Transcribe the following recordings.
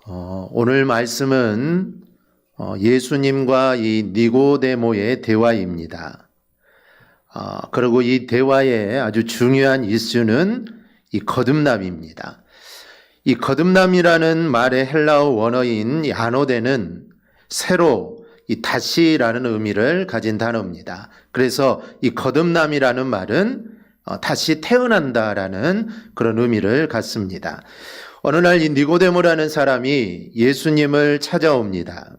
오늘 말씀은 예수님과 이 니고데모의 대화입니다. 그리고 이 대화의 아주 중요한 이슈는 이 거듭남입니다. 이 거듭남이라는 말의 헬라어 원어인 이 아노데는 새로, 이 다시라는 의미를 가진 단어입니다. 그래서 이 거듭남이라는 말은 다시 태어난다라는 그런 의미를 갖습니다. 어느 날 이 니고데모라는 사람이 예수님을 찾아옵니다.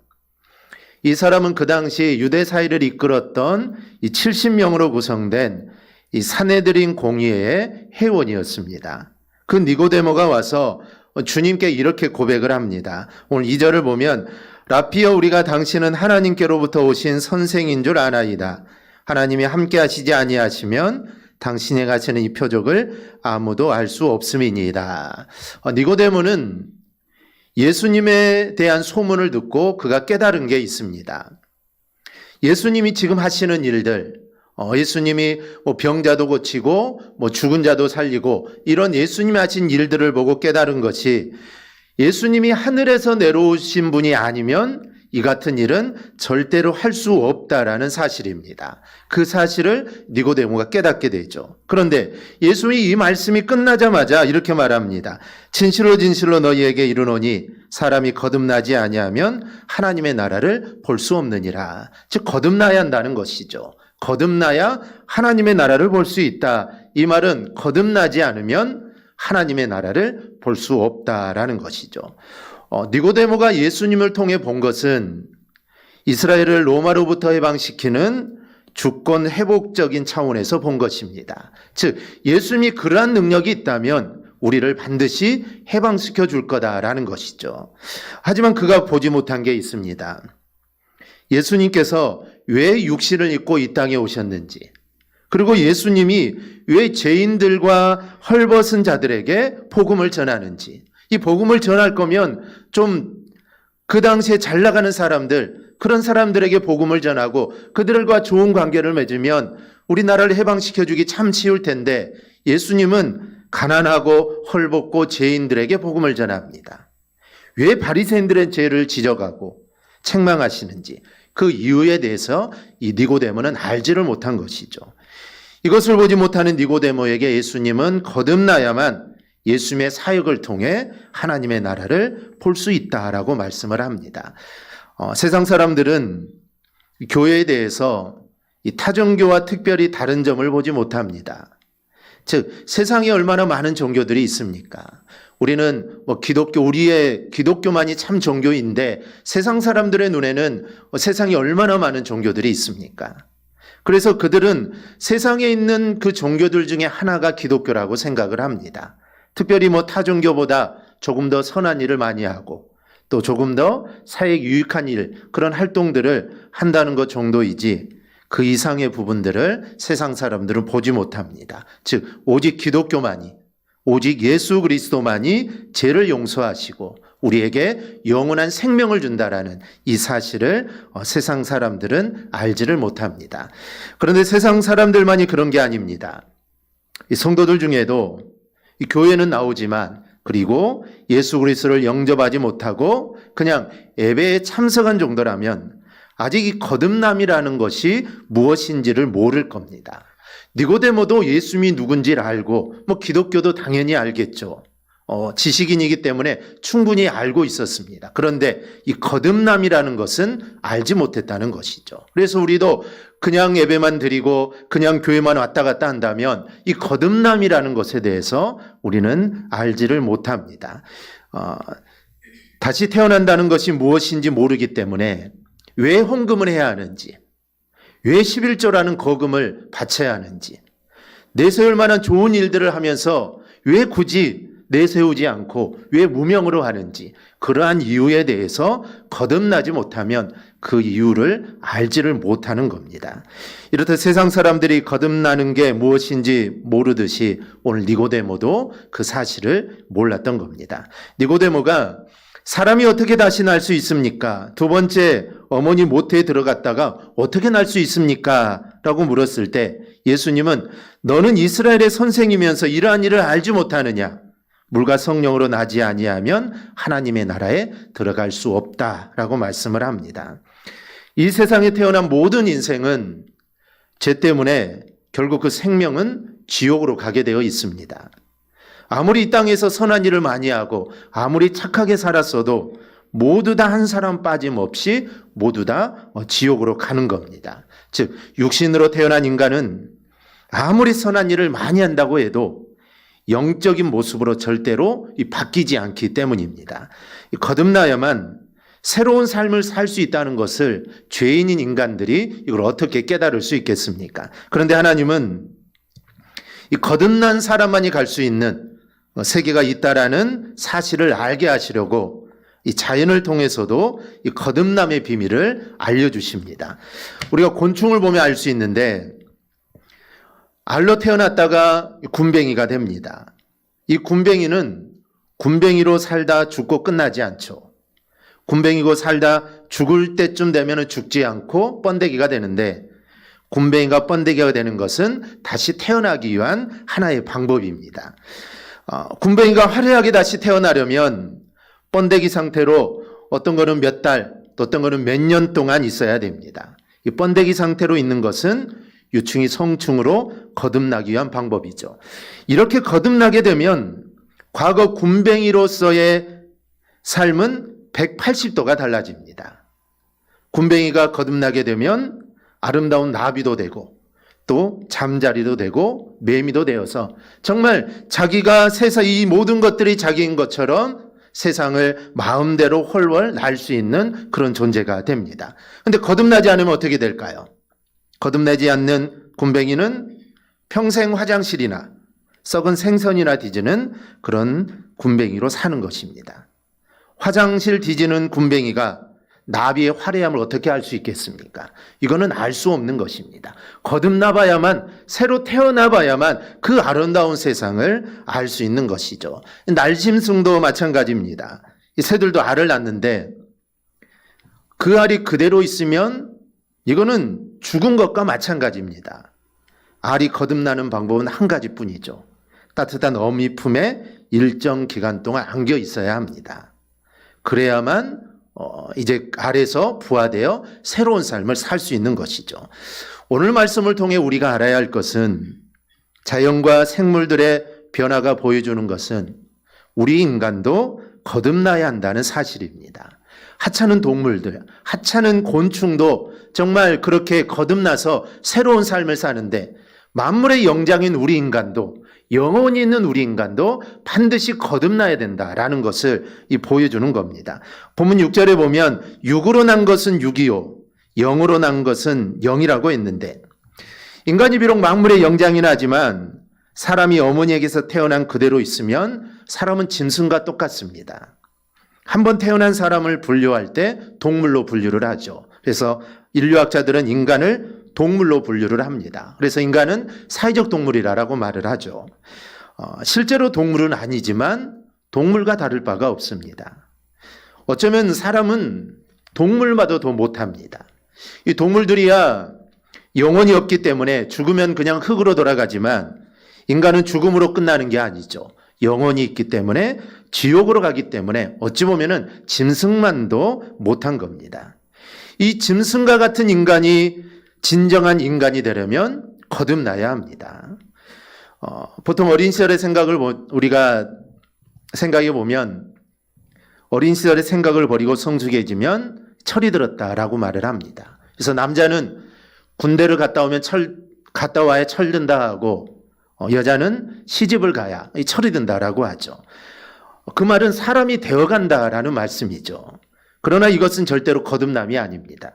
이 사람은 그 당시 유대 사회를 이끌었던 이 70명으로 구성된 이 산헤드린 공의회의 회원이었습니다. 그 니고데모가 와서 주님께 이렇게 고백을 합니다. 오늘 2절을 보면 라피여 우리가 당신은 하나님께로부터 오신 선생인 줄 아나이다. 하나님이 함께 하시지 아니하시면 당신이 가시는 이 표적을 아무도 알 수 없음이니이다. 니고데모는 예수님에 대한 소문을 듣고 그가 깨달은 게 있습니다. 예수님이 지금 하시는 일들, 예수님이 병자도 고치고 죽은 자도 살리고 이런 예수님이 하신 일들을 보고 깨달은 것이 예수님이 하늘에서 내려오신 분이 아니면 이 같은 일은 절대로 할 수 없다라는 사실입니다. 그 사실을 니고데모가 깨닫게 되죠. 그런데 예수의 이 말씀이 끝나자마자 이렇게 말합니다. 진실로 진실로 너희에게 이르노니 사람이 거듭나지 아니하면 하나님의 나라를 볼 수 없느니라. 즉 거듭나야 한다는 것이죠. 거듭나야 하나님의 나라를 볼 수 있다. 이 말은 거듭나지 않으면 하나님의 나라를 볼 수 없다라는 것이죠. 니고데모가 예수님을 통해 본 것은 이스라엘을 로마로부터 해방시키는 주권 회복적인 차원에서 본 것입니다. 즉 예수님이 그러한 능력이 있다면 우리를 반드시 해방시켜 줄 거다라는 것이죠. 하지만 그가 보지 못한 게 있습니다. 예수님께서 왜 육신을 입고 이 땅에 오셨는지, 그리고 예수님이 왜 죄인들과 헐벗은 자들에게 복음을 전하는지, 이 복음을 전할 거면 좀 그 당시에 잘 나가는 사람들, 그런 사람들에게 복음을 전하고 그들과 좋은 관계를 맺으면 우리나라를 해방시켜주기 참 쉬울 텐데 예수님은 가난하고 헐벗고 죄인들에게 복음을 전합니다. 왜 바리새인들의 죄를 지적하고 책망하시는지 그 이유에 대해서 이 니고데모는 알지를 못한 것이죠. 이것을 보지 못하는 니고데모에게 예수님은 거듭나야만 예수님의 사역을 통해 하나님의 나라를 볼 수 있다라고 말씀을 합니다. 세상 사람들은 교회에 대해서 이 타종교와 특별히 다른 점을 보지 못합니다. 즉 세상에 얼마나 많은 종교들이 있습니까? 우리는 우리의 기독교만이 참 종교인데 세상 사람들의 눈에는 세상에 얼마나 많은 종교들이 있습니까? 그래서 그들은 세상에 있는 그 종교들 중에 하나가 기독교라고 생각을 합니다. 특별히 타종교보다 조금 더 선한 일을 많이 하고 또 조금 더 사회에 유익한 일, 그런 활동들을 한다는 것 정도이지 그 이상의 부분들을 세상 사람들은 보지 못합니다. 즉 오직 기독교만이, 오직 예수 그리스도만이 죄를 용서하시고 우리에게 영원한 생명을 준다라는 이 사실을 세상 사람들은 알지를 못합니다. 그런데 세상 사람들만이 그런 게 아닙니다. 이 성도들 중에도 이 교회는 나오지만 그리고 예수 그리스도를 영접하지 못하고 그냥 예배에 참석한 정도라면 아직 이 거듭남이라는 것이 무엇인지를 모를 겁니다. 니고데모도 예수님이 누군지를 알고 기독교도 당연히 알겠죠. 지식인이기 때문에 충분히 알고 있었습니다. 그런데 이 거듭남이라는 것은 알지 못했다는 것이죠. 그래서 우리도 그냥 예배만 드리고 그냥 교회만 왔다 갔다 한다면 이 거듭남이라는 것에 대해서 우리는 알지를 못합니다. 다시 태어난다는 것이 무엇인지 모르기 때문에 왜 헌금을 해야 하는지, 왜 11조라는 거금을 바쳐야 하는지, 내세울 만한 좋은 일들을 하면서 왜 굳이 내세우지 않고 왜 무명으로 하는지, 그러한 이유에 대해서 거듭나지 못하면 그 이유를 알지를 못하는 겁니다. 이렇듯 세상 사람들이 거듭나는 게 무엇인지 모르듯이 오늘 니고데모도 그 사실을 몰랐던 겁니다. 니고데모가 사람이 어떻게 다시 날 수 있습니까? 두 번째, 어머니 모태에 들어갔다가 어떻게 날 수 있습니까? 라고 물었을 때 예수님은 너는 이스라엘의 선생이면서 이러한 일을 알지 못하느냐? 물과 성령으로 나지 아니하면 하나님의 나라에 들어갈 수 없다라고 말씀을 합니다. 이 세상에 태어난 모든 인생은 죄 때문에 결국 그 생명은 지옥으로 가게 되어 있습니다. 아무리 이 땅에서 선한 일을 많이 하고 아무리 착하게 살았어도 모두 다 한 사람 빠짐없이 모두 다 지옥으로 가는 겁니다. 즉 육신으로 태어난 인간은 아무리 선한 일을 많이 한다고 해도 영적인 모습으로 절대로 바뀌지 않기 때문입니다. 거듭나야만 새로운 삶을 살 수 있다는 것을 죄인인 인간들이 이걸 어떻게 깨달을 수 있겠습니까? 그런데 하나님은 이 거듭난 사람만이 갈 수 있는 세계가 있다라는 사실을 알게 하시려고 이 자연을 통해서도 이 거듭남의 비밀을 알려주십니다. 우리가 곤충을 보면 알 수 있는데 알로 태어났다가 군뱅이가 됩니다. 이 군뱅이는 군뱅이로 살다 죽고 끝나지 않죠. 군뱅이고 살다 죽을 때쯤 되면 죽지 않고 번데기가 되는데 군뱅이가 번데기가 되는 것은 다시 태어나기 위한 하나의 방법입니다. 군뱅이가 화려하게 다시 태어나려면 번데기 상태로 어떤 거는 몇 달, 또 어떤 거는 몇 년 동안 있어야 됩니다. 이 번데기 상태로 있는 것은 유충이 성충으로 거듭나기 위한 방법이죠. 이렇게 거듭나게 되면 과거 군뱅이로서의 삶은 180도가 달라집니다. 군뱅이가 거듭나게 되면 아름다운 나비도 되고 또 잠자리도 되고 매미도 되어서 정말 자기가 세상 이 모든 것들이 자기인 것처럼 세상을 마음대로 훨훨 날 수 있는 그런 존재가 됩니다. 그런데 거듭나지 않으면 어떻게 될까요? 거듭나지 않는 군뱅이는 평생 화장실이나 썩은 생선이나 뒤지는 그런 군뱅이로 사는 것입니다. 화장실 뒤지는 군뱅이가 나비의 화려함을 어떻게 알 수 있겠습니까? 이거는 알 수 없는 것입니다. 거듭나 봐야만, 새로 태어나 봐야만 그 아름다운 세상을 알 수 있는 것이죠. 날짐승도 마찬가지입니다. 이 새들도 알을 낳는데 그 알이 그대로 있으면 이거는 죽은 것과 마찬가지입니다. 알이 거듭나는 방법은 한 가지뿐이죠. 따뜻한 어미 품에 일정 기간 동안 안겨 있어야 합니다. 그래야만 이제 알에서 부화되어 새로운 삶을 살 수 있는 것이죠. 오늘 말씀을 통해 우리가 알아야 할 것은 자연과 생물들의 변화가 보여주는 것은 우리 인간도 거듭나야 한다는 사실입니다. 하찮은 동물들, 하찮은 곤충도 정말 그렇게 거듭나서 새로운 삶을 사는데 만물의 영장인 우리 인간도 영혼이 있는 우리 인간도 반드시 거듭나야 된다라는 것을 보여주는 겁니다. 본문 6절에 보면 육으로 난 것은 육이요 영으로 난 것은 영이라고 했는데 인간이 비록 만물의 영장이긴 하지만 사람이 어머니에게서 태어난 그대로 있으면 사람은 짐승과 똑같습니다. 한번 태어난 사람을 분류할 때 동물로 분류를 하죠. 그래서 인류학자들은 인간을 동물로 분류를 합니다. 그래서 인간은 사회적 동물이라고 말을 하죠. 실제로 동물은 아니지만 동물과 다를 바가 없습니다. 어쩌면 사람은 동물마도 더 못합니다. 이 동물들이야 영혼이 없기 때문에 죽으면 그냥 흙으로 돌아가지만 인간은 죽음으로 끝나는 게 아니죠. 영혼이 있기 때문에 지옥으로 가기 때문에 어찌 보면은 짐승만도 못한 겁니다. 이 짐승과 같은 인간이 진정한 인간이 되려면 거듭나야 합니다. 보통 어린 시절의 생각을 우리가 생각해 보면 어린 시절의 생각을 버리고 성숙해지면 철이 들었다라고 말을 합니다. 그래서 남자는 군대를 갔다 오면 갔다 와야 철든다 하고 여자는 시집을 가야 철이 든다라고 하죠. 그 말은 사람이 되어간다라는 말씀이죠. 그러나 이것은 절대로 거듭남이 아닙니다.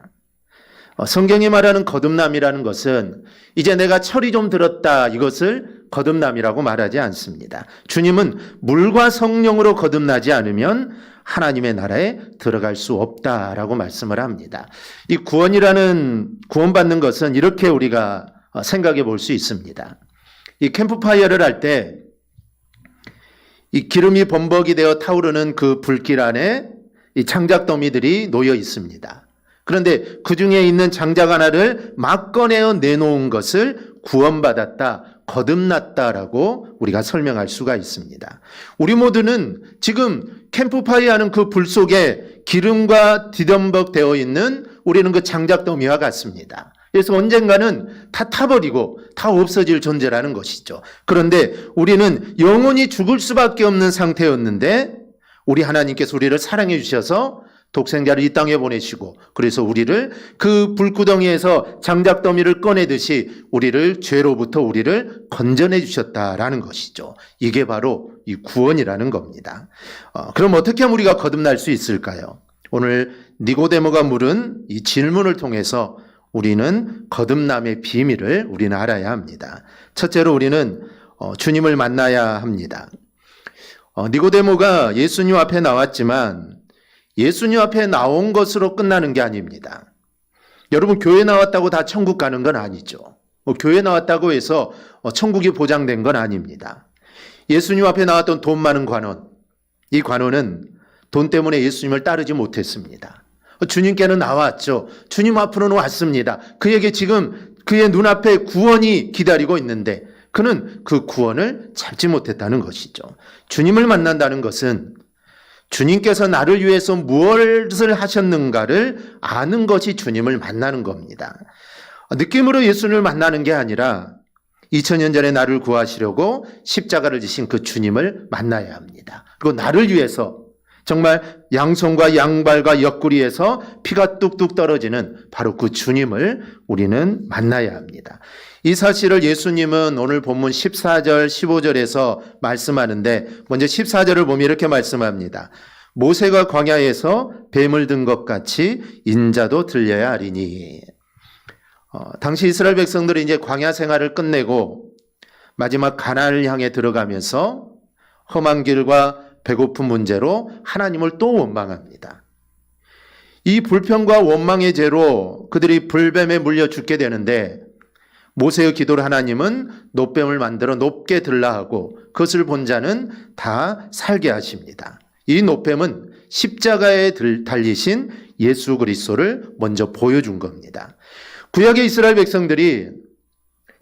성경이 말하는 거듭남이라는 것은 이제 내가 철이 좀 들었다 이것을 거듭남이라고 말하지 않습니다. 주님은 물과 성령으로 거듭나지 않으면 하나님의 나라에 들어갈 수 없다라고 말씀을 합니다. 이 구원받는 것은 이렇게 우리가 생각해 볼 수 있습니다. 이 캠프파이어를 할 때 이 기름이 범벅이 되어 타오르는 그 불길 안에 이 장작 더미들이 놓여 있습니다. 그런데 그 중에 있는 장작 하나를 막 꺼내어 내놓은 것을 구원받았다, 거듭났다라고 우리가 설명할 수가 있습니다. 우리 모두는 지금 캠프파이어하는 그 불 속에 기름과 뒤덤벅 되어 있는 우리는 그 장작더미와 같습니다. 그래서 언젠가는 다 타버리고 다 없어질 존재라는 것이죠. 그런데 우리는 영원히 죽을 수밖에 없는 상태였는데 우리 하나님께서 우리를 사랑해 주셔서 독생자를 이 땅에 보내시고 그래서 우리를 그 불구덩이에서 장작더미를 꺼내듯이 우리를 죄로부터 우리를 건져내 주셨다라는 것이죠. 이게 바로 이 구원이라는 겁니다. 그럼 어떻게 하면 우리가 거듭날 수 있을까요? 오늘 니고데모가 물은 이 질문을 통해서 우리는 거듭남의 비밀을 우리는 알아야 합니다. 첫째로 우리는 주님을 만나야 합니다. 니고데모가 예수님 앞에 나왔지만 예수님 앞에 나온 것으로 끝나는 게 아닙니다. 여러분, 교회 나왔다고 다 천국 가는 건 아니죠. 교회 나왔다고 해서 천국이 보장된 건 아닙니다. 예수님 앞에 나왔던 돈 많은 관원, 이 관원은 돈 때문에 예수님을 따르지 못했습니다. 주님께는 나왔죠. 주님 앞으로는 왔습니다. 그에게 지금 그의 눈앞에 구원이 기다리고 있는데 그는 그 구원을 잡지 못했다는 것이죠. 주님을 만난다는 것은 주님께서 나를 위해서 무엇을 하셨는가를 아는 것이 주님을 만나는 겁니다. 느낌으로 예수님을 만나는 게 아니라 2000년 전에 나를 구하시려고 십자가를 지신 그 주님을 만나야 합니다. 그리고 나를 위해서 정말 양손과 양발과 옆구리에서 피가 뚝뚝 떨어지는 바로 그 주님을 우리는 만나야 합니다. 이 사실을 예수님은 오늘 본문 14절, 15절에서 말씀하는데 먼저 14절을 보면 이렇게 말씀합니다. 모세가 광야에서 뱀을 든 것 같이 인자도 들려야 하리니. 당시 이스라엘 백성들이 이제 광야 생활을 끝내고 마지막 가나안을 향해 들어가면서 험한 길과 배고픈 문제로 하나님을 또 원망합니다. 이 불평과 원망의 죄로 그들이 불뱀에 물려 죽게 되는데 모세의 기도를 하나님은 놋뱀을 만들어 높게 들라 하고 그것을 본 자는 다 살게 하십니다. 이 놋뱀은 십자가에 달리신 예수 그리스도를 먼저 보여준 겁니다. 구약의 이스라엘 백성들이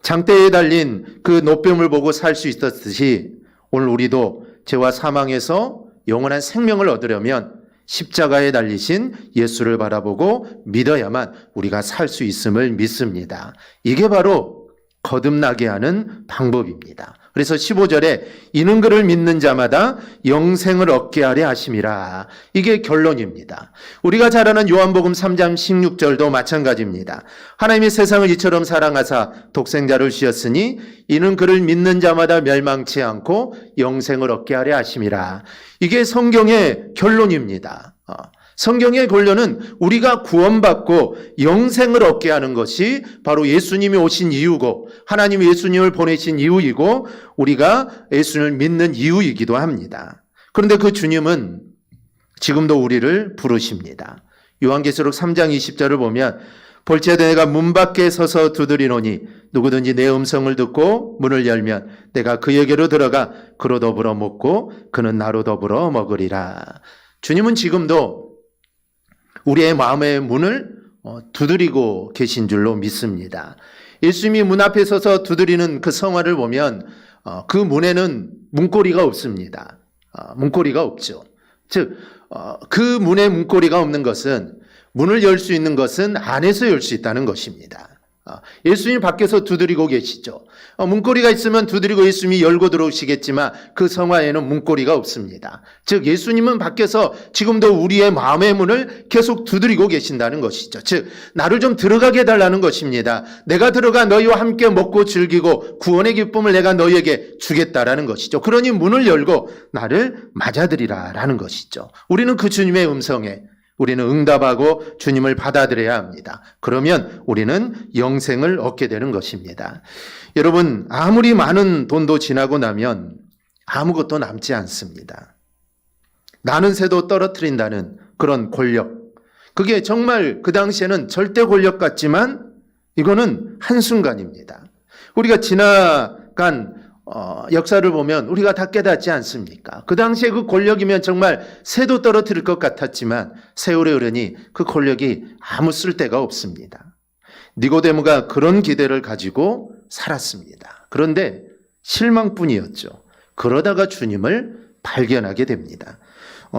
장대에 달린 그 놋뱀을 보고 살 수 있었듯이 오늘 우리도 죄와 사망에서 영원한 생명을 얻으려면 십자가에 달리신 예수를 바라보고 믿어야만 우리가 살 수 있음을 믿습니다. 이게 바로 거듭나게 하는 방법입니다. 그래서 15절에 이는 그를 믿는 자마다 영생을 얻게 하려 하심이라. 이게 결론입니다. 우리가 잘 아는 요한복음 3장 16절도 마찬가지입니다. 하나님이 세상을 이처럼 사랑하사 독생자를 주셨으니 이는 그를 믿는 자마다 멸망치 않고 영생을 얻게 하려 하심이라. 이게 성경의 결론입니다. 성경의 결론은 우리가 구원받고 영생을 얻게 하는 것이 바로 예수님이 오신 이유고 하나님이 예수님을 보내신 이유이고 우리가 예수님을 믿는 이유이기도 합니다. 그런데 그 주님은 지금도 우리를 부르십니다. 요한계시록 3장 20절을 보면 볼지어다 내가 문 밖에 서서 두드리노니 누구든지 내 음성을 듣고 문을 열면 내가 그에게로 들어가 그로 더불어 먹고 그는 나로 더불어 먹으리라. 주님은 지금도 우리의 마음의 문을 두드리고 계신 줄로 믿습니다. 예수님이 문 앞에 서서 두드리는 그 성화를 보면 그 문에는 문고리가 없습니다. 문고리가 없죠. 즉, 그 문에 문고리가 없는 것은 문을 열 수 있는 것은 안에서 열 수 있다는 것입니다. 예수님 밖에서 두드리고 계시죠. 문고리가 있으면 두드리고 예수님이 열고 들어오시겠지만 그 성화에는 문고리가 없습니다. 즉 예수님은 밖에서 지금도 우리의 마음의 문을 계속 두드리고 계신다는 것이죠. 즉 나를 좀 들어가게 해달라는 것입니다. 내가 들어가 너희와 함께 먹고 즐기고 구원의 기쁨을 내가 너희에게 주겠다라는 것이죠. 그러니 문을 열고 나를 맞아들이라라는 것이죠. 우리는 그 주님의 음성에 우리는 응답하고 주님을 받아들여야 합니다. 그러면 우리는 영생을 얻게 되는 것입니다. 여러분, 아무리 많은 돈도 지나고 나면 아무것도 남지 않습니다. 나는 새도 떨어뜨린다는 그런 권력. 그게 정말 그 당시에는 절대 권력 같지만 이거는 한순간입니다. 우리가 지나간 역사를 보면 우리가 다 깨닫지 않습니까? 그 당시에 그 권력이면 정말 새도 떨어뜨릴 것 같았지만 세월이 흐르니 그 권력이 아무 쓸데가 없습니다. 니고데모가 그런 기대를 가지고 살았습니다. 그런데 실망뿐이었죠. 그러다가 주님을 발견하게 됩니다.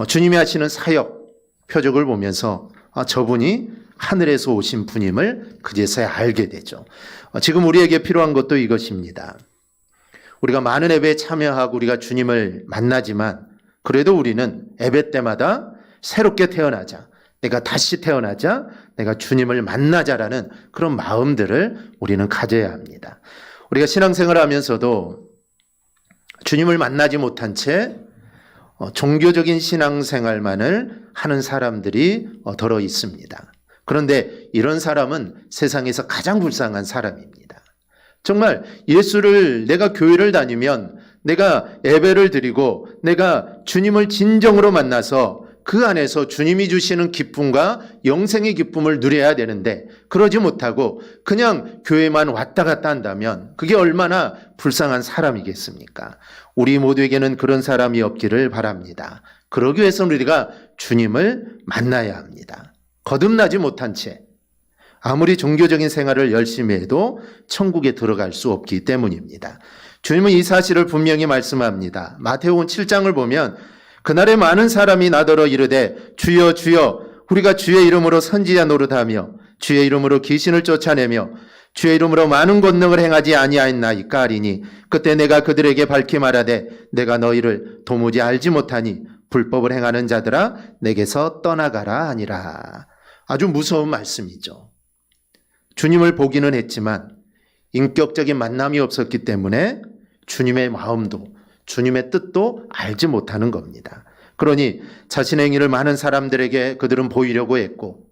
주님이 하시는 사역 표적을 보면서 저분이 하늘에서 오신 분임을 그제서야 알게 되죠. 지금 우리에게 필요한 것도 이것입니다. 우리가 많은 예배에 참여하고 우리가 주님을 만나지만 그래도 우리는 예배 때마다 새롭게 태어나자, 내가 다시 태어나자, 내가 주님을 만나자라는 그런 마음들을 우리는 가져야 합니다. 우리가 신앙생활을 하면서도 주님을 만나지 못한 채 종교적인 신앙생활만을 하는 사람들이 더러 있습니다. 그런데 이런 사람은 세상에서 가장 불쌍한 사람입니다. 정말 예수를 내가 교회를 다니면 내가 예배를 드리고 내가 주님을 진정으로 만나서 그 안에서 주님이 주시는 기쁨과 영생의 기쁨을 누려야 되는데 그러지 못하고 그냥 교회만 왔다 갔다 한다면 그게 얼마나 불쌍한 사람이겠습니까? 우리 모두에게는 그런 사람이 없기를 바랍니다. 그러기 위해서는 우리가 주님을 만나야 합니다. 거듭나지 못한 채 아무리 종교적인 생활을 열심히 해도 천국에 들어갈 수 없기 때문입니다. 주님은 이 사실을 분명히 말씀합니다. 마태복음 7장을 보면 그날에 많은 사람이 나더러 이르되 주여 주여 우리가 주의 이름으로 선지자 노릇하며 주의 이름으로 귀신을 쫓아내며 주의 이름으로 많은 권능을 행하지 아니하였나이까 하리니 그때 내가 그들에게 밝히 말하되 내가 너희를 도무지 알지 못하니 불법을 행하는 자들아 내게서 떠나가라 하니라. 아주 무서운 말씀이죠. 주님을 보기는 했지만 인격적인 만남이 없었기 때문에 주님의 마음도 주님의 뜻도 알지 못하는 겁니다. 그러니 자신의 행위를 많은 사람들에게 그들은 보이려고 했고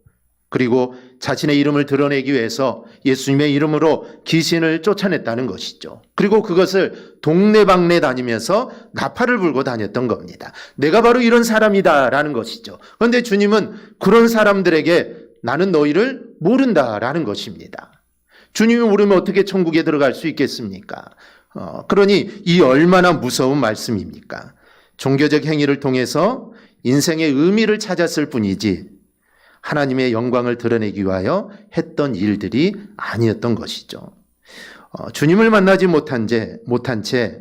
그리고 자신의 이름을 드러내기 위해서 예수님의 이름으로 귀신을 쫓아냈다는 것이죠. 그리고 그것을 동네방네 다니면서 나팔을 불고 다녔던 겁니다. 내가 바로 이런 사람이다라는 것이죠. 그런데 주님은 그런 사람들에게 나는 너희를 모른다라는 것입니다. 주님이 모르면 어떻게 천국에 들어갈 수 있겠습니까? 그러니 이 얼마나 무서운 말씀입니까? 종교적 행위를 통해서 인생의 의미를 찾았을 뿐이지 하나님의 영광을 드러내기 위하여 했던 일들이 아니었던 것이죠. 주님을 만나지 못한 채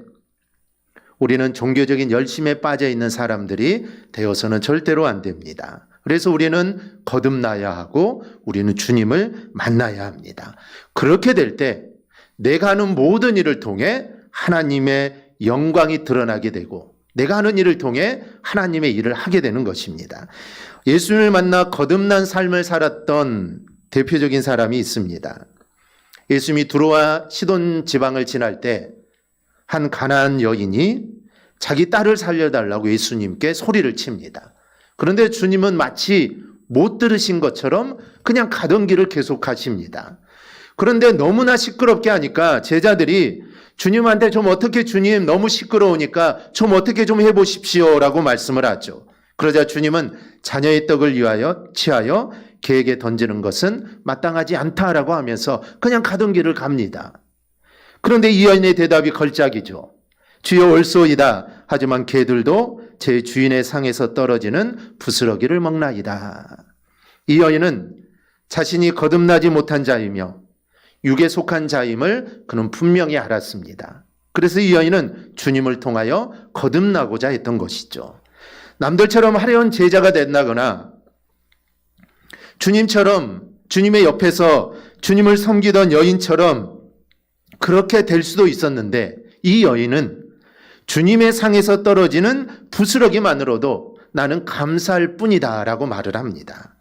우리는 종교적인 열심에 빠져 있는 사람들이 되어서는 절대로 안 됩니다. 그래서 우리는 거듭나야 하고 우리는 주님을 만나야 합니다. 그렇게 될 때 내가 하는 모든 일을 통해 하나님의 영광이 드러나게 되고 내가 하는 일을 통해 하나님의 일을 하게 되는 것입니다. 예수님을 만나 거듭난 삶을 살았던 대표적인 사람이 있습니다. 예수님이 두로와 시돈 지방을 지날 때 한 가나안 여인이 자기 딸을 살려달라고 예수님께 소리를 칩니다. 그런데 주님은 마치 못 들으신 것처럼 그냥 가던 길을 계속 가십니다. 그런데 너무나 시끄럽게 하니까 제자들이 주님한테 좀 어떻게 주님 너무 시끄러우니까 좀 어떻게 좀 해보십시오 라고 말씀을 하죠. 그러자 주님은 자녀의 떡을 취하여 개에게 던지는 것은 마땅하지 않다라고 하면서 그냥 가던 길을 갑니다. 그런데 이 여인의 대답이 걸작이죠. 주여 옳소이다. 하지만 개들도 제 주인의 상에서 떨어지는 부스러기를 먹나이다. 이 여인은 자신이 거듭나지 못한 자이며 육에 속한 자임을 그는 분명히 알았습니다. 그래서 이 여인은 주님을 통하여 거듭나고자 했던 것이죠. 남들처럼 화려한 제자가 된다거나 주님처럼 주님의 옆에서 주님을 섬기던 여인처럼 그렇게 될 수도 있었는데 이 여인은 주님의 상에서 떨어지는 부스러기만으로도 나는 감사할 뿐이다 라고 말을 합니다.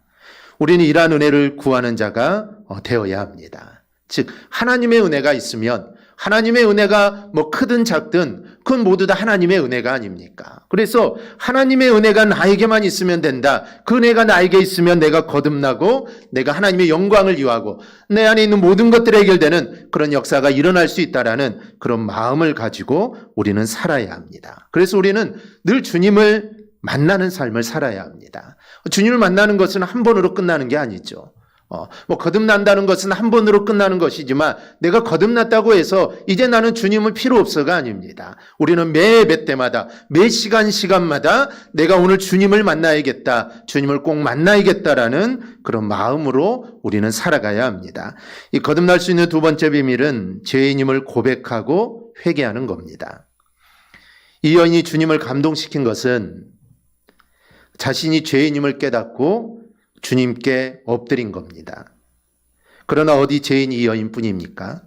우리는 이러한 은혜를 구하는 자가 되어야 합니다. 즉 하나님의 은혜가 있으면 하나님의 은혜가 뭐 크든 작든 그건 모두 다 하나님의 은혜가 아닙니까? 그래서 하나님의 은혜가 나에게만 있으면 된다. 그 은혜가 나에게 있으면 내가 거듭나고 내가 하나님의 영광을 유하고 내 안에 있는 모든 것들이 해결되는 그런 역사가 일어날 수 있다라는 그런 마음을 가지고 우리는 살아야 합니다. 그래서 우리는 늘 주님을 만나는 삶을 살아야 합니다. 주님을 만나는 것은 한 번으로 끝나는 게 아니죠. 거듭난다는 것은 한 번으로 끝나는 것이지만 내가 거듭났다고 해서 이제 나는 주님은 필요 없어가 아닙니다. 우리는 매 때마다 매 시간마다 내가 오늘 주님을 만나야겠다, 주님을 꼭 만나야겠다라는 그런 마음으로 우리는 살아가야 합니다. 이 거듭날 수 있는 두 번째 비밀은 죄인임을 고백하고 회개하는 겁니다. 이 여인이 주님을 감동시킨 것은 자신이 죄인임을 깨닫고 주님께 엎드린 겁니다. 그러나 어디 죄인이 이 여인뿐입니까?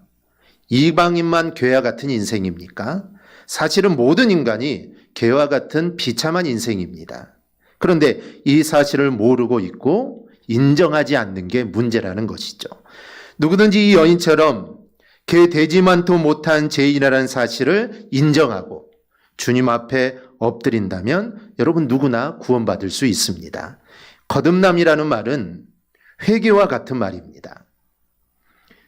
이방인만 괴와 같은 인생입니까? 사실은 모든 인간이 괴와 같은 비참한 인생입니다. 그런데 이 사실을 모르고 있고 인정하지 않는 게 문제라는 것이죠. 누구든지 이 여인처럼 개 되지만도 못한 죄인이라는 사실을 인정하고 주님 앞에 엎드린다면 여러분 누구나 구원받을 수 있습니다. 거듭남이라는 말은 회개와 같은 말입니다.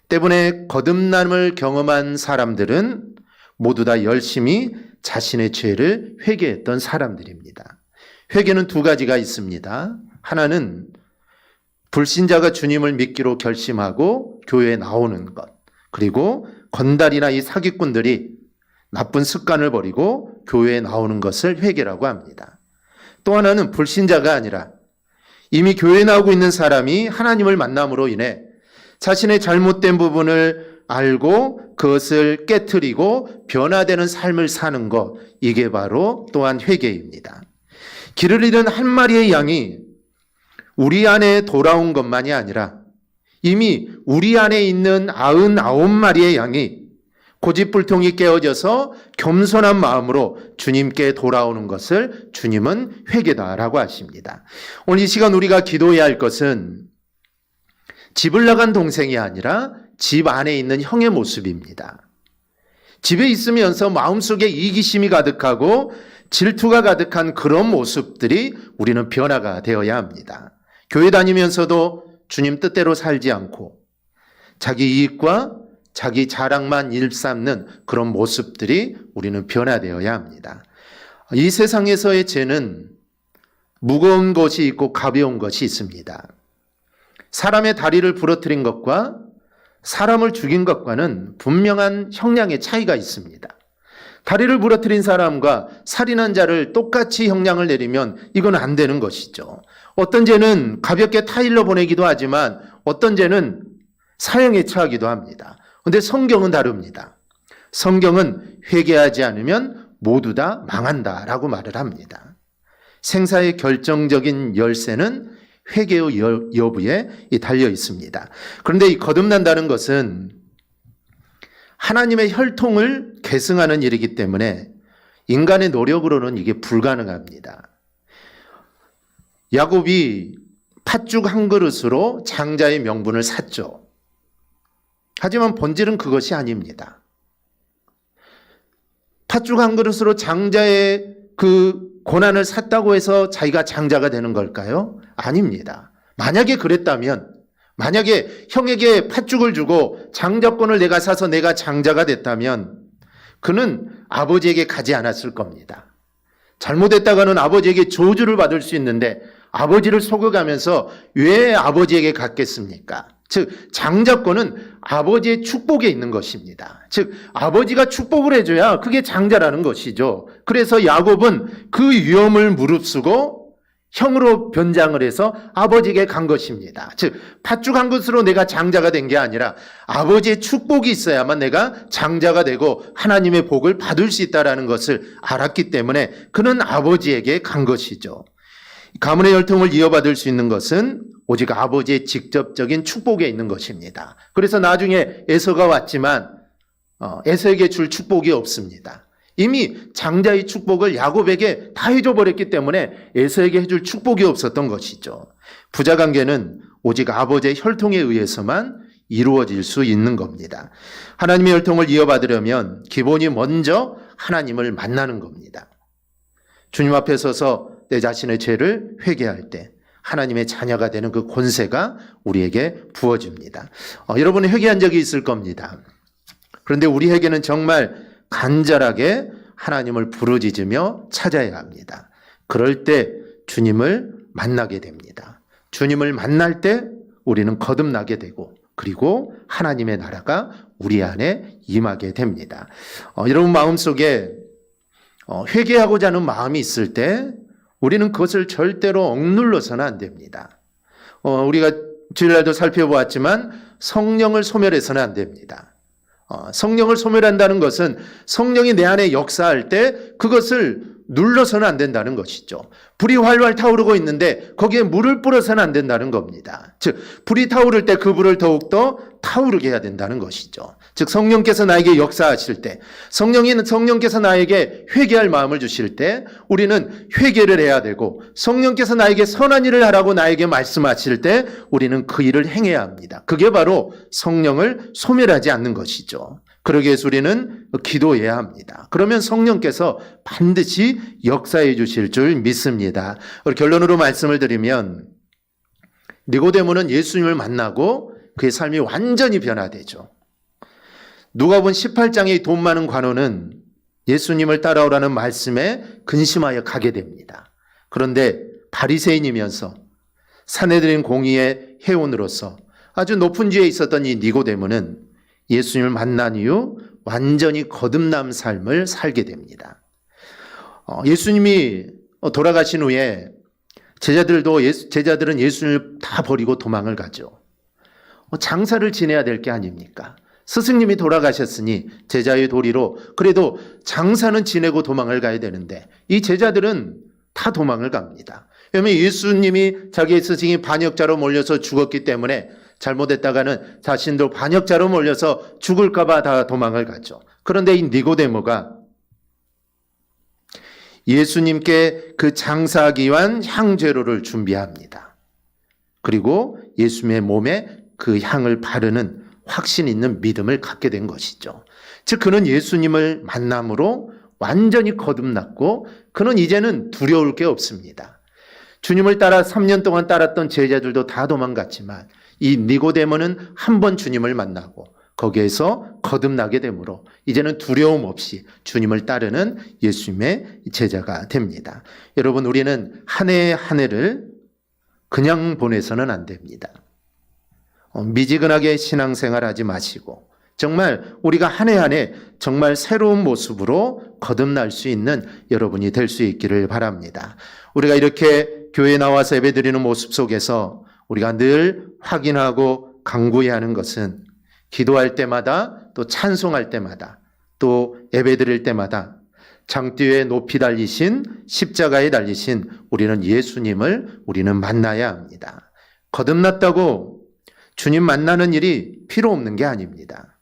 때문에 거듭남을 경험한 사람들은 모두 다 열심히 자신의 죄를 회개했던 사람들입니다. 회개는 두 가지가 있습니다. 하나는 불신자가 주님을 믿기로 결심하고 교회에 나오는 것, 그리고 건달이나 이 사기꾼들이 나쁜 습관을 버리고 교회에 나오는 것을 회개라고 합니다. 또 하나는 불신자가 아니라 이미 교회에 나오고 있는 사람이 하나님을 만남으로 인해 자신의 잘못된 부분을 알고 그것을 깨트리고 변화되는 삶을 사는 것, 이게 바로 또한 회개입니다. 길을 잃은 한 마리의 양이 우리 안에 돌아온 것만이 아니라 이미 우리 안에 있는 99마리의 양이 고집불통이 깨어져서 겸손한 마음으로 주님께 돌아오는 것을 주님은 회개다라고 하십니다. 오늘 이 시간 우리가 기도해야 할 것은 집을 나간 동생이 아니라 집 안에 있는 형의 모습입니다. 집에 있으면서 마음속에 이기심이 가득하고 질투가 가득한 그런 모습들이 우리는 변화가 되어야 합니다. 교회 다니면서도 주님 뜻대로 살지 않고 자기 이익과 자기 자랑만 일삼는 그런 모습들이 우리는 변화되어야 합니다. 이 세상에서의 죄는 무거운 것이 있고 가벼운 것이 있습니다. 사람의 다리를 부러뜨린 것과 사람을 죽인 것과는 분명한 형량의 차이가 있습니다. 다리를 부러뜨린 사람과 살인한 자를 똑같이 형량을 내리면 이건 안 되는 것이죠. 어떤 죄는 가볍게 타일러 보내기도 하지만 어떤 죄는 사형에 처하기도 합니다. 그런데 성경은 다릅니다. 성경은 회개하지 않으면 모두 다 망한다라고 말을 합니다. 생사의 결정적인 열쇠는 회개의 여부에 달려 있습니다. 그런데 이 거듭난다는 것은 하나님의 혈통을 계승하는 일이기 때문에 인간의 노력으로는 이게 불가능합니다. 야곱이 팥죽 한 그릇으로 장자의 명분을 샀죠. 하지만 본질은 그것이 아닙니다. 팥죽 한 그릇으로 장자의 그 고난을 샀다고 해서 자기가 장자가 되는 걸까요? 아닙니다. 만약에 그랬다면, 만약에 형에게 팥죽을 주고 장자권을 내가 사서 내가 장자가 됐다면 그는 아버지에게 가지 않았을 겁니다. 잘못했다가는 아버지에게 저주를 받을 수 있는데 아버지를 속여가면서 왜 아버지에게 갔겠습니까? 즉 장자권은 아버지의 축복에 있는 것입니다. 즉 아버지가 축복을 해줘야 그게 장자라는 것이죠. 그래서 야곱은 그 위험을 무릅쓰고 형으로 변장을 해서 아버지에게 간 것입니다. 즉 팥죽 한 그릇으로 내가 장자가 된 게 아니라 아버지의 축복이 있어야만 내가 장자가 되고 하나님의 복을 받을 수 있다는 것을 알았기 때문에 그는 아버지에게 간 것이죠. 가문의 혈통을 이어받을 수 있는 것은 오직 아버지의 직접적인 축복에 있는 것입니다. 그래서 나중에 에서가 왔지만 에서에게 줄 축복이 없습니다. 이미 장자의 축복을 야곱에게 다 해줘버렸기 때문에 에서에게 해줄 축복이 없었던 것이죠. 부자관계는 오직 아버지의 혈통에 의해서만 이루어질 수 있는 겁니다. 하나님의 혈통을 이어받으려면 기본이 먼저 하나님을 만나는 겁니다. 주님 앞에 서서 내 자신의 죄를 회개할 때 하나님의 자녀가 되는 그 권세가 우리에게 부어집니다. 여러분이 회개한 적이 있을 겁니다. 그런데 우리에게는 정말 간절하게 하나님을 부르짖으며 찾아야 합니다. 그럴 때 주님을 만나게 됩니다. 주님을 만날 때 우리는 거듭나게 되고 그리고 하나님의 나라가 우리 안에 임하게 됩니다. 여러분 마음속에 회개하고자 하는 마음이 있을 때 우리는 그것을 절대로 억눌러서는 안 됩니다. 우리가 주일날도 살펴보았지만 성령을 소멸해서는 안 됩니다. 성령을 소멸한다는 것은 성령이 내 안에 역사할 때 그것을 눌러서는 안 된다는 것이죠. 불이 활활 타오르고 있는데 거기에 물을 뿌려서는 안 된다는 겁니다. 즉 불이 타오를 때 그 불을 더욱더 타오르게 해야 된다는 것이죠. 즉 성령께서 나에게 역사하실 때 성령께서 나에게 회개할 마음을 주실 때 우리는 회개를 해야 되고 성령께서 나에게 선한 일을 하라고 나에게 말씀하실 때 우리는 그 일을 행해야 합니다. 그게 바로 성령을 소멸하지 않는 것이죠. 그러기 위해서 우리는 기도해야 합니다. 그러면 성령께서 반드시 역사해 주실 줄 믿습니다. 결론으로 말씀을 드리면 니고데모는 예수님을 만나고 그의 삶이 완전히 변화되죠. 누가복음 18장의 돈 많은 관원은 예수님을 따라오라는 말씀에 근심하여 가게 됩니다. 그런데 바리새인이면서 산헤드린 공의의 회원으로서 아주 높은 지에 있었던 이 니고데모는 예수님을 만난 이후 완전히 거듭난 삶을 살게 됩니다. 예수님이 돌아가신 후에 제자들은 예수님을 다 버리고 도망을 가죠. 장사를 지내야 될 게 아닙니까? 스승님이 돌아가셨으니 제자의 도리로 그래도 장사는 지내고 도망을 가야 되는데 이 제자들은 다 도망을 갑니다. 왜냐하면 예수님이 자기의 스승이 반역자로 몰려서 죽었기 때문에 잘못했다가는 자신도 반역자로 몰려서 죽을까 봐 다 도망을 가죠. 그런데 이 니고데모가 예수님께 그 장사하기 위한 향재료를 준비합니다. 그리고 예수님의 몸에 그 향을 바르는 확신 있는 믿음을 갖게 된 것이죠. 즉 그는 예수님을 만남으로 완전히 거듭났고 그는 이제는 두려울 게 없습니다. 주님을 따라 3년 동안 따랐던 제자들도 다 도망갔지만 이 니고데모는 한 번 주님을 만나고 거기에서 거듭나게 되므로 이제는 두려움 없이 주님을 따르는 예수님의 제자가 됩니다. 여러분 우리는 한 해 한 해를 그냥 보내서는 안 됩니다. 미지근하게 신앙생활하지 마시고 정말 우리가 한 해 한 해 정말 새로운 모습으로 거듭날 수 있는 여러분이 될 수 있기를 바랍니다. 우리가 이렇게 교회에 나와서 예배드리는 모습 속에서 우리가 늘 확인하고 간구해야 하는 것은 기도할 때마다 또 찬송할 때마다 또 예배드릴 때마다 장뒤에 높이 달리신 십자가에 달리신 우리는 예수님을 우리는 만나야 합니다. 거듭났다고 주님 만나는 일이 필요 없는 게 아닙니다.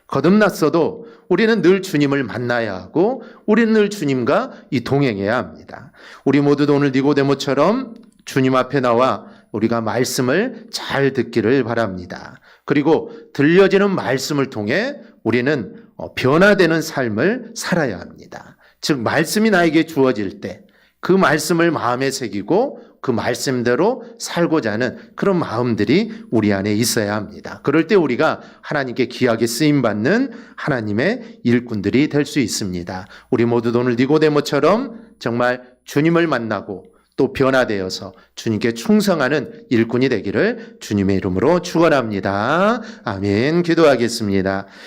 거듭났어도 우리는 늘 주님을 만나야 하고 우리는 늘 주님과 이 동행해야 합니다. 우리 모두도 오늘 니고데모처럼 주님 앞에 나와 우리가 말씀을 잘 듣기를 바랍니다. 그리고 들려지는 말씀을 통해 우리는 변화되는 삶을 살아야 합니다. 즉 말씀이 나에게 주어질 때 그 말씀을 마음에 새기고 그 말씀대로 살고자 하는 그런 마음들이 우리 안에 있어야 합니다. 그럴 때 우리가 하나님께 귀하게 쓰임받는 하나님의 일꾼들이 될 수 있습니다. 우리 모두 오늘 니고데모처럼 정말 주님을 만나고 또 변화되어서 주님께 충성하는 일꾼이 되기를 주님의 이름으로 축원합니다. 아멘. 기도하겠습니다.